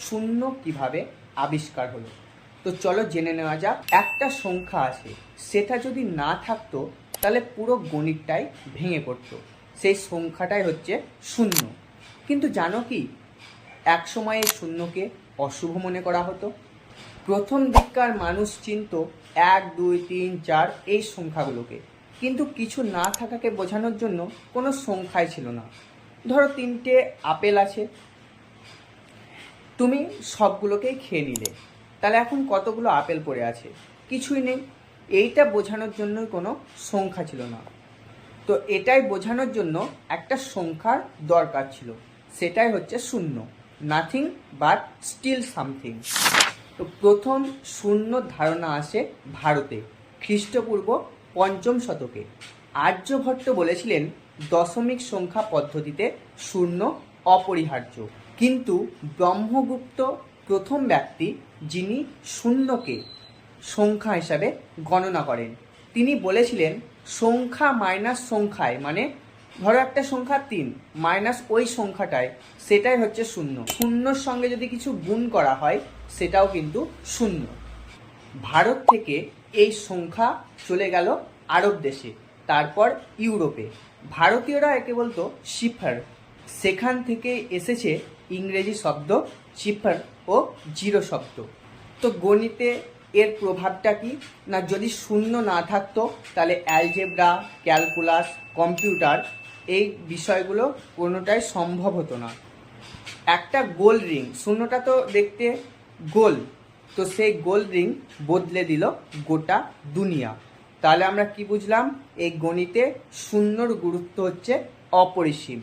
শূন্য কিভাবে আবিষ্কার হলো। তো চলো জেনে নেওয়া যাক। একটা সংখ্যা আছে, সেটা যদি না থাকতো তাহলে পুরো গণিতটাই ভেঙে পড়তো। সেই সংখ্যাটাই হচ্ছে শূন্য। কিন্তু জানো কি, এক সময় এই শূন্যকে অশুভ মনে করা হতো। প্রথম দিককার মানুষ চিনত 1, 2, 3, 4 এই সংখ্যাগুলোকে, কিন্তু কিছু না থাকাকে বোঝানোর জন্য কোনো সংখ্যাই ছিল না। ধরো 3টে আপেল আছে, তুমি সবগুলোকেই খেয়ে নিলে, তাহলে এখন কতগুলো আপেল পড়ে আছে? কিছুই নেই। এইটা বোঝানোর জন্য কোনো সংখ্যা ছিল না। তো এটাই বোঝানোর জন্য একটা সংখ্যার দরকার ছিল, সেটাই হচ্ছে শূন্য। Nothing but still something. তো প্রথম শূন্য ধারণা আসে ভারতে খ্রিস্টপূর্ব 5ম শতকে। আর্যভট্ট বলেছিলেন দশমিক সংখ্যা পদ্ধতিতে শূন্য অপরিহার্য। কিন্তু ব্রহ্মগুপ্ত প্রথম ব্যক্তি যিনি শূন্যকে সংখ্যা হিসাবে গণনা করেন। তিনি বলেছিলেন সংখ্যা মাইনাস সংখ্যায়, মানে ধরো একটা সংখ্যা 3 মাইনাস ওই সংখ্যাটায়, সেটাই হচ্ছে শূন্য। শূন্যর সঙ্গে যদি কিছু গুণ করা হয় সেটাও কিন্তু শূন্য। ভারত থেকে এই সংখ্যা চলে গেল আরব দেশে, তারপর ইউরোপে। ভারতীয়রা একে বলতো সিফার। সেখান থেকে এসেছে ইংরেজি শব্দ সিফার ও জিরো শব্দ। তো গণিতে এর প্রভাবটা কি না, যদি শূন্য না থাকতো তাহলে অ্যালজেব্রা, ক্যালকুলাস, কম্পিউটার এই বিষয়গুলো কোনোটাই সম্ভব হতো না। একটা গোল রিং, শূন্যটা তো দেখতে গোল, তো সেই গোল রিং বদলে দিল গোটা দুনিয়া। তাহলে আমরা কি বুঝলাম? এই গণিতে শূন্যর গুরুত্ব হচ্ছে অপরিসীম।